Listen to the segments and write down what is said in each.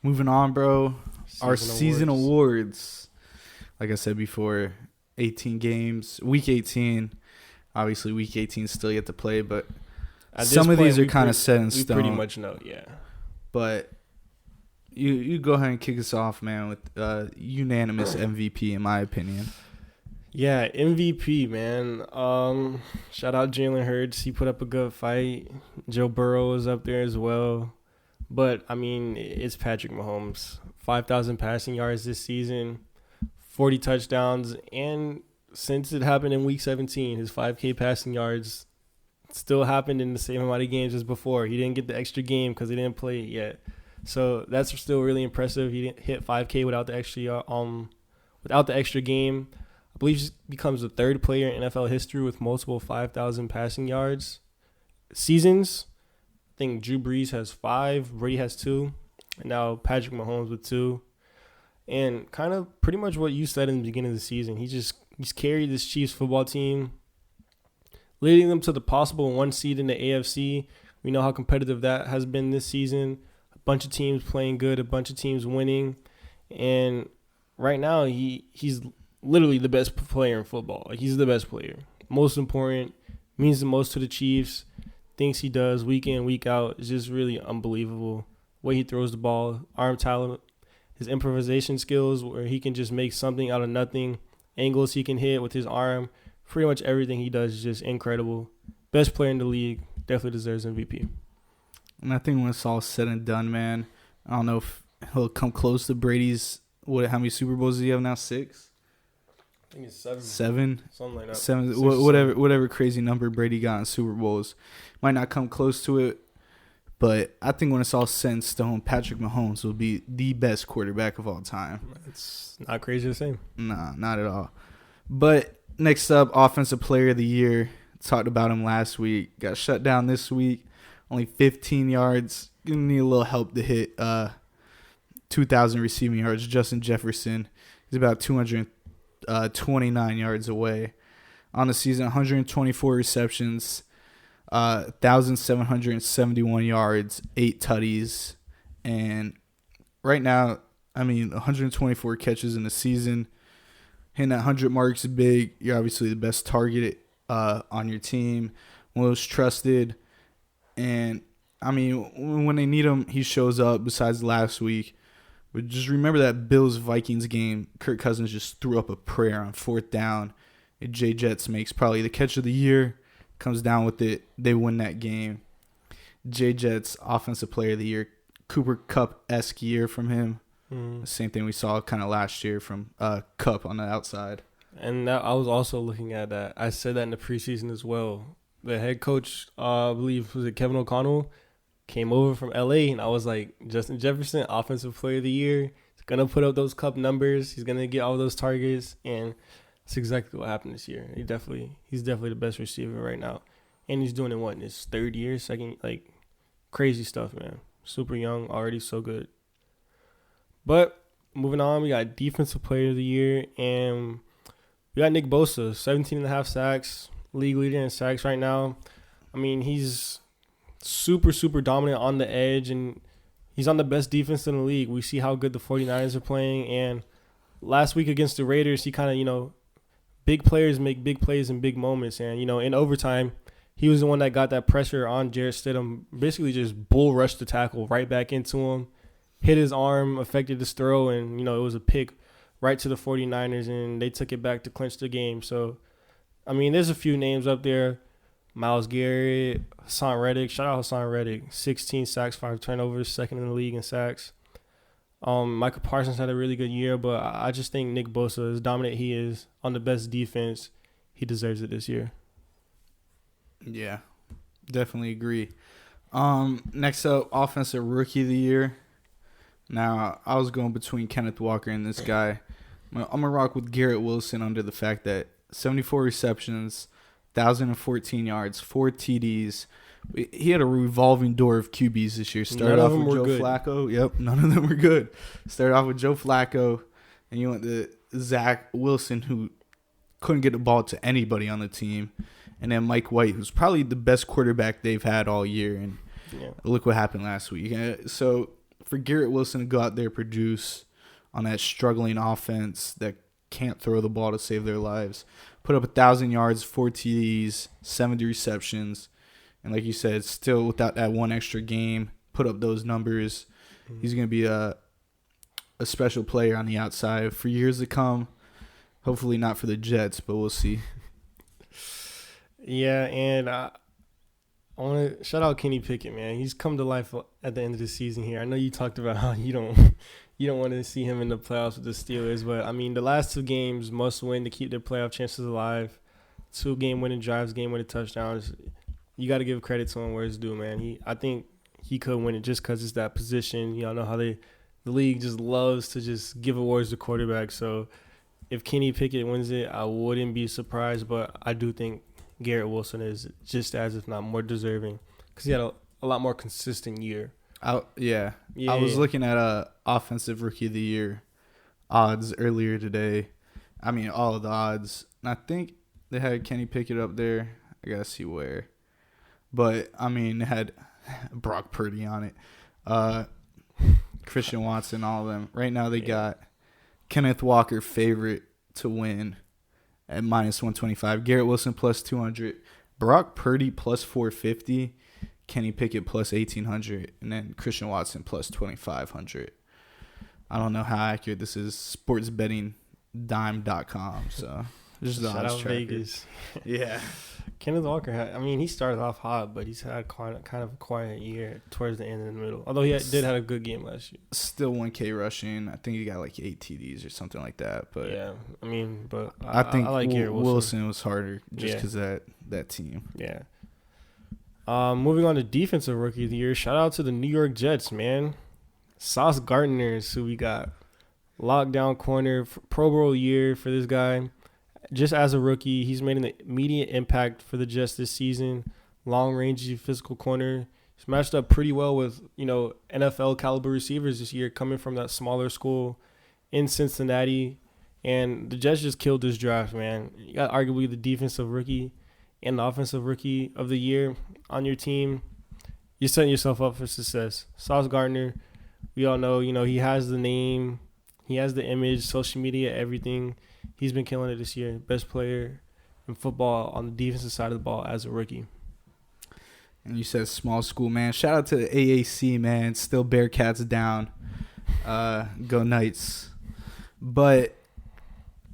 Moving on, bro. Our season awards. Like I said before, 18 games. Week 18. Obviously, Week 18 still yet to play, but some of these are kind of set in stone. We pretty much know, yeah. But you go ahead and kick us off, man, with unanimous MVP, in my opinion. Yeah, MVP, man. Shout out Jalen Hurts. He put up a good fight. Joe Burrow was up there as well. But, I mean, it's Patrick Mahomes. 5,000 passing yards this season, 40 touchdowns, and since it happened in Week 17, his 5K passing yards still happened in the same amount of games as before. He didn't get the extra game because he didn't play it yet. So that's still really impressive. He didn't hit 5K without the extra game. I believe he becomes the third player in NFL history with multiple 5,000 passing yards seasons. I think Drew Brees has 5, Brady has 2, and now Patrick Mahomes with 2. And kind of pretty much what you said in the beginning of the season. He's carried this Chiefs football team, leading them to the possible 1 seed in the AFC. We know how competitive that has been this season. A bunch of teams playing good, a bunch of teams winning. And right now, he's literally the best player in football. Like, he's the best player. Most important, means the most to the Chiefs. Things he does week in, week out is just really unbelievable. The way he throws the ball, arm talent, his improvisation skills where he can just make something out of nothing, angles he can hit with his arm. Pretty much everything he does is just incredible. Best player in the league, definitely deserves MVP. And I think when it's all said and done, man, I don't know if he'll come close to Brady's. How many Super Bowls does he have now? 6? I think it's 7. 7? Something like that. 7. Whatever crazy number Brady got in Super Bowls. Might not come close to it, but I think when it's all set in stone, Patrick Mahomes will be the best quarterback of all time. It's not crazy to say. Nah, not at all. But next up, Offensive Player of the Year. Talked about him last week. Got shut down this week. Only 15 yards. Gonna need a little help to hit 2,000 receiving yards. Justin Jefferson. He's about 229 yards away. On the season, 124 receptions. 1,771 yards, 8 tutties, and right now, 124 catches in the season. Hitting that 100 marks is big. You're obviously the best target on your team, most trusted, and when they need him, he shows up. Besides last week, but just remember that Bills-Vikings game. Kirk Cousins just threw up a prayer on 4th down, and Jay Jets makes probably the catch of the year. Comes down with it, they win that game. Jay Jets Offensive Player of the Year, Cooper Kupp-esque year from him. The same thing we saw kind of last year from Kupp on the outside. And I was also looking at that. I said that in the preseason as well. The head coach, I believe, was it Kevin O'Connell, came over from LA, and I was like, Justin Jefferson, Offensive Player of the Year. He's gonna put up those Kupp numbers. He's gonna get all those targets, and that's exactly what happened this year. He's definitely the best receiver right now. And he's doing it, in his 3rd year, second, crazy stuff, man. Super young, already so good. But moving on, we got Defensive Player of the Year, and we got Nick Bosa, 17.5 sacks, league leader in sacks right now. He's super, super dominant on the edge, and he's on the best defense in the league. We see how good the 49ers are playing, and last week against the Raiders, he kind of, big players make big plays in big moments. And, in overtime, he was the one that got that pressure on Jarrett Stidham, basically just bull rushed the tackle right back into him, hit his arm, affected his throw, and, it was a pick right to the 49ers, and they took it back to clinch the game. So, there's a few names up there. Myles Garrett, Hassan Reddick. Shout out Hassan Reddick. 16 sacks, 5 turnovers, 2nd in the league in sacks. Michael Parsons had a really good year, but I just think Nick Bosa, as dominant he is on the best defense, he deserves it this year. Yeah, definitely agree. Next up, Offensive Rookie of the Year. Now, I was going between Kenneth Walker and this guy. I'm going to rock with Garrett Wilson under the fact that 74 receptions, 1,014 yards, 4 TDs. He had a revolving door of QBs this year. Started off with Joe Flacco. Yep, none of them were good. Started off with Joe Flacco, and you went to Zach Wilson, who couldn't get the ball to anybody on the team, and then Mike White, who's probably the best quarterback they've had all year. And look what happened last week. So for Garrett Wilson to go out there and produce on that struggling offense that can't throw the ball to save their lives, put up 1,000 yards, 4 TDs, 70 receptions, and like you said, still without that one extra game, put up those numbers. He's going to be a special player on the outside for years to come. Hopefully not for the Jets, but we'll see. Yeah, and I want to shout out Kenny Pickett, man. He's come to life at the end of the season here. I know you talked about how you don't want to see him in the playoffs with the Steelers, but I mean the last 2 games must win to keep their playoff chances alive. 2 game-winning drives, game-winning touchdowns. You got to give credit to him where it's due, man. I think he could win it just because it's that position. Y'all know how the league just loves to just give awards to quarterbacks. So if Kenny Pickett wins it, I wouldn't be surprised, but I do think Garrett Wilson is just as, if not more, deserving because he had a lot more consistent year. Yeah. I was looking at offensive rookie of the year odds earlier today. I mean, all of the odds. And I think they had Kenny Pickett up there. I got to see where. But, I mean, they had Brock Purdy on it. Christian Watson, all of them. Right now they got Kenneth Walker favorite to win at -125. Garrett Wilson plus 200. Brock Purdy plus 450. Kenny Pickett plus 1,800. And then Christian Watson plus 2,500. I don't know how accurate this is. Sportsbettingdime.com. So just the Shout odds out tracker. Vegas. Yeah. Kenneth Walker, he started off hot, but he's had kind of a quiet year towards the end and the middle. Although he did have a good game last year. Still 1K rushing. I think he got like 8 TDs or something like that. But yeah, but I think I like Garrett Wilson was harder just because that team. Yeah. Moving on to defensive rookie of the year. Shout out to the New York Jets, man. Sauce Gardner is who we got. Lockdown corner, Pro Bowl year for this guy. Just as a rookie, he's made an immediate impact for the Jets this season. Long-range physical corner. He's matched up pretty well with, NFL caliber receivers this year coming from that smaller school in Cincinnati. And the Jets just killed this draft, man. You got arguably the defensive rookie and the offensive rookie of the year on your team. You're setting yourself up for success. Sauce Gardner, we all know, he has the name. He has the image, social media, everything. He's been killing it this year. Best player in football on the defensive side of the ball as a rookie. And you said small school, man. Shout out to the AAC, man. Still Bearcats down. Go Knights. But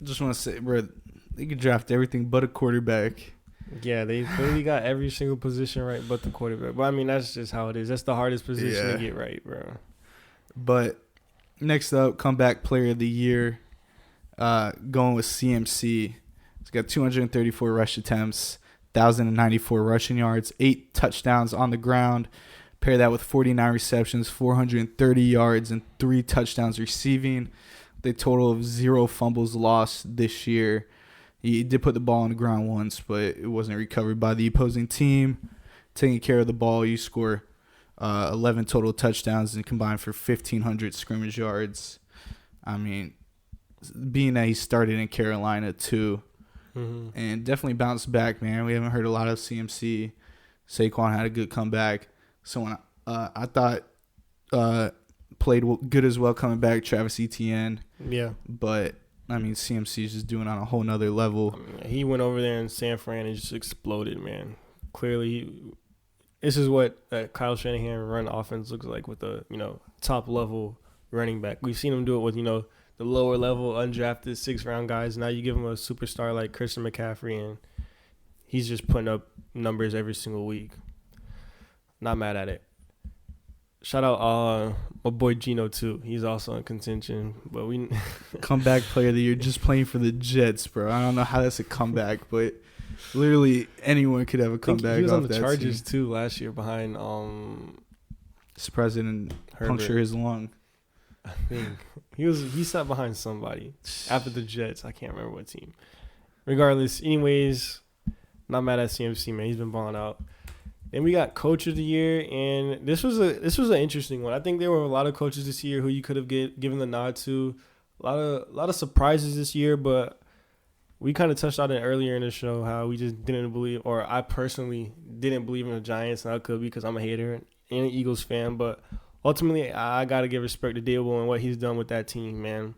just want to say, bro, they could draft everything but a quarterback. Yeah, they really got every single position right but the quarterback. But, that's just how it is. That's the hardest position to get right, bro. But next up, comeback player of the year. Going with CMC. He's got 234 rush attempts, 1,094 rushing yards, 8 touchdowns on the ground. Pair that with 49 receptions, 430 yards, and 3 touchdowns receiving. The total of 0 fumbles lost this year. He did put the ball on the ground once, but it wasn't recovered by the opposing team. Taking care of the ball, you score 11 total touchdowns and combined for 1,500 scrimmage yards. Being that he started in Carolina too, and definitely bounced back, man. We haven't heard a lot of CMC. Saquon had a good comeback. Someone I thought played good as well coming back, Travis Etienne. Yeah. But, CMC is just doing on a whole nother level. He went over there in San Fran and just exploded, man. Clearly, this is what Kyle Shanahan run offense looks like with a, top-level running back. We've seen him do it with, the lower level undrafted 6th-round guys. Now you give him a superstar like Christian McCaffrey, and he's just putting up numbers every single week. Not mad at it. Shout out my boy Gino too. He's also in contention, but we comeback player of the year, just playing for the Jets, bro. I don't know how that's a comeback, but literally anyone could have a comeback. He was off on the that Chargers team. too last year behind Surprised didn't puncture his lung. I think he sat behind somebody after the Jets. I can't remember what team. Regardless, anyways, not mad at CMC, man. He's been balling out. And we got coach of the year, and this was an interesting one. I think there were a lot of coaches this year who you could have given the nod to. A lot of surprises this year, but we kind of touched on it earlier in the show how we just didn't believe, or I personally didn't believe in the Giants, and I could be because I'm a hater and an Eagles fan. But ultimately, I got to give respect to Dable and what he's done with that team, man.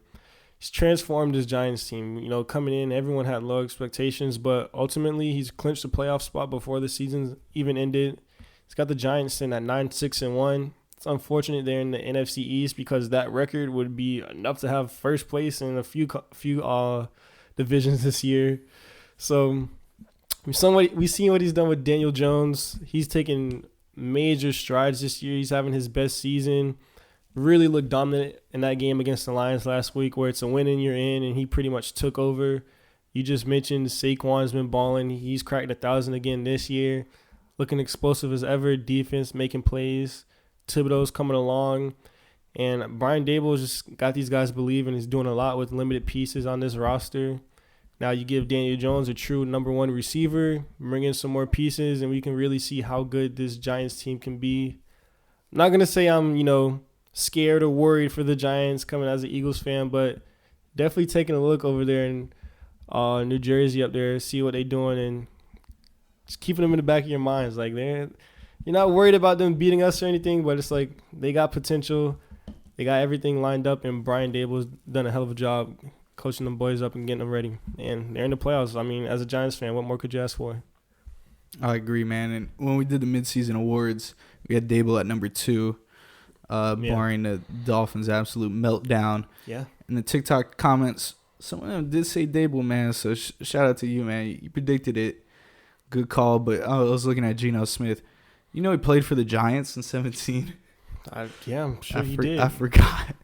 He's transformed his Giants team. You know, coming in, everyone had low expectations, but ultimately he's clinched a playoff spot before the season even ended. He's got the Giants sitting at 9-6-1. It's unfortunate they're in the NFC East because that record would be enough to have first place in a few divisions this year. So we seen what he's done with Daniel Jones. He's taken major strides this year. He's having his best season. Really looked dominant in that game against the Lions last week where it's a win and you're in, and he pretty much took over. You just mentioned Saquon's been balling. He's cracked 1,000 again this year. Looking explosive as ever. Defense making plays. Thibodeau's coming along. And Brian Daboll just got these guys believing. He's doing a lot with limited pieces on this roster. Now you give Daniel Jones a true number one receiver, bring in some more pieces, and we can really see how good this Giants team can be. I'm not going to say I'm, scared or worried for the Giants coming as an Eagles fan, but definitely taking a look over there in New Jersey up there, see what they're doing, and just keeping them in the back of your minds. Like, you're not worried about them beating us or anything, but it's like they got potential. They got everything lined up, and Brian Dable's done a hell of a job coaching them boys up and getting them ready. And they're in the playoffs. I mean, as a Giants fan, what more could you ask for? I agree, man. And when we did the midseason awards, we had Dable at number 2, barring the Dolphins' absolute meltdown. Yeah. In the TikTok comments, some of them did say Dable, man. So shout out to you, man. You predicted it. Good call. But I was looking at Geno Smith. You know he played for the Giants in 2017? I'm sure he did. I forgot.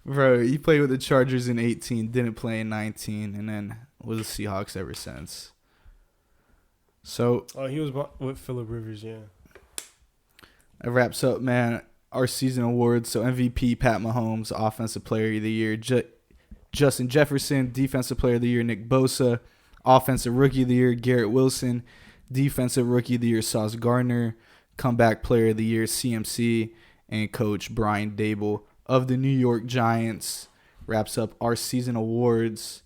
Bro, he played with the Chargers in 2018, didn't play in 2019, and then was the Seahawks ever since. So, he was with Phillip Rivers, yeah. That wraps up, man, our season awards. So MVP, Pat Mahomes, Offensive Player of the Year, Justin Jefferson, Defensive Player of the Year, Nick Bosa, Offensive Rookie of the Year, Garrett Wilson, Defensive Rookie of the Year, Sauce Gardner, Comeback Player of the Year, CMC, and Coach Brian Dable of the New York Giants. Wraps up our season awards.